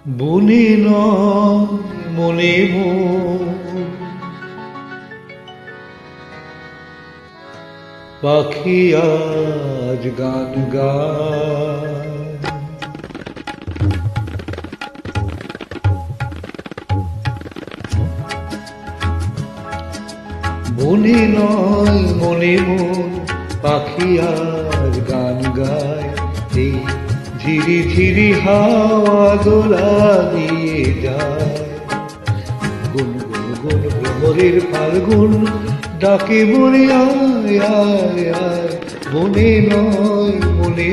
বনে নয় মনে পাখি আজ গান গায়। বনে নয় মনে পাখি আজ গান গায়। এই ঝিরি ঝিরি হাওয়া দোলা দিয়ে যায়। গুন গুন গুন ভ্রমরের ফাল্গুন ডাকে মনে আয় আয় আয়। বনে নয় মনে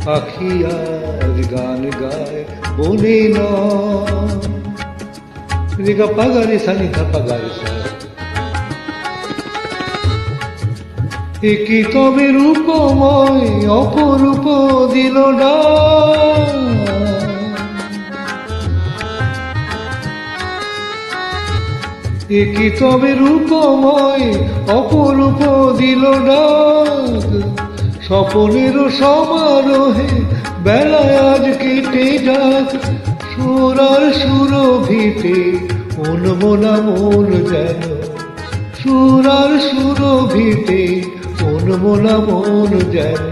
পাখি আজ গান গায়। বনে নয় রেগা পাগারে সানি ধাপা গারে সা। একি তবে রূপময় অপরূপ দিল না। একি তবে রূপময় অপরূপ দিল ডাক। স্বপনের সমারোহে বেলায় আজ কেটে যাক। সুরার সুরভিতে মনমোনা মন যেন। সুরার সুরভিতে মনমোনা মন যেন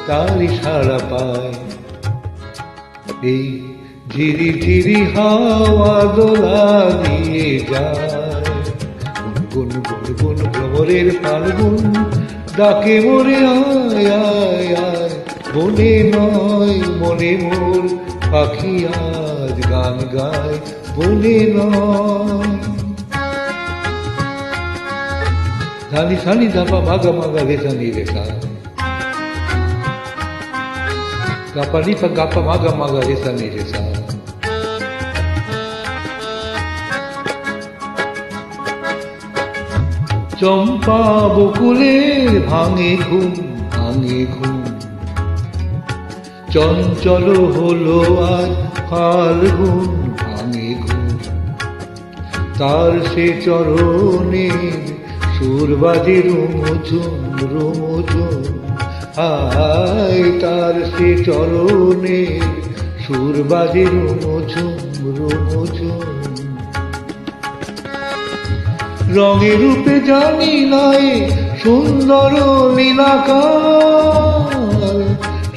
তারি সাড়া পায়। এই ঝিরি ঝিরি হাওয়া দোলা দিয়ে যায়। গুন গুন গুন ভ্রমরের ফাল্গুন ডাকে মোরে আয় আয় আয়। বনে নয় মনে পাখি আজ গান গায়। বনে নয় ধানি সানি ধাপা মাগা মাগা রেসা নি রেসা। গাপা নিপা গাপা মাগা মাগা রেসা নি রেসা। চম্পা বকুলের ভাঙে ঘুম ভাঙে ঘুম। চঞ্চল হলো আজ ফাল্গুন ভাঙে ঘুম। তার সে চরণের সুর বাজে রুমঝুম রুমঝুম। হায় তার সে চরণের সুর বাজে রুমঝুম রুমঝুম। রঙে রূপে জানি নাই সুন্দর লীলাকার।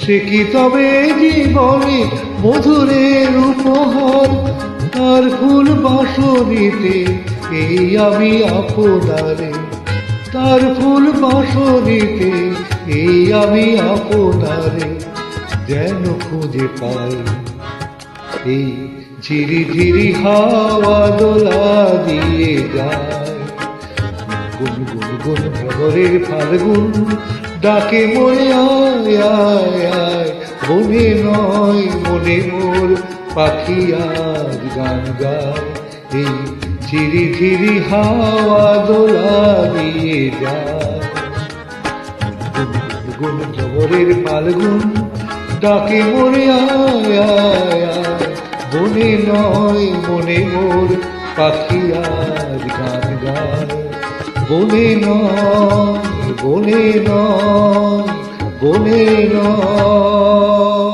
সে কি তবে জীবনে মধুরের উপহার। তার ফুল বাসরিতে এই আমি আপনারে। তার ফুল বাসরিতে এই আমি আপনারে যেন খুঁজে পাই। এই ঝিরি ঝিরি হাওয়া দোলা দিয়ে যায়। গুন গুন গুন ভ্রমরের ফাল্গুন ডাকে মনে আয় আয় আয়। বনে নয় মনে পাখি আজ গান গায়। এই ঝিরি ঝিরি হাওয়া দোলা দিয়ে যায়। গুন ভ্রমরের ফাল্গুন ডাকে মনে আয় আয় আয়। বনে নয় মনে পাখি আজ গান গায়। বনে নয় বনে নয় বনে নয়।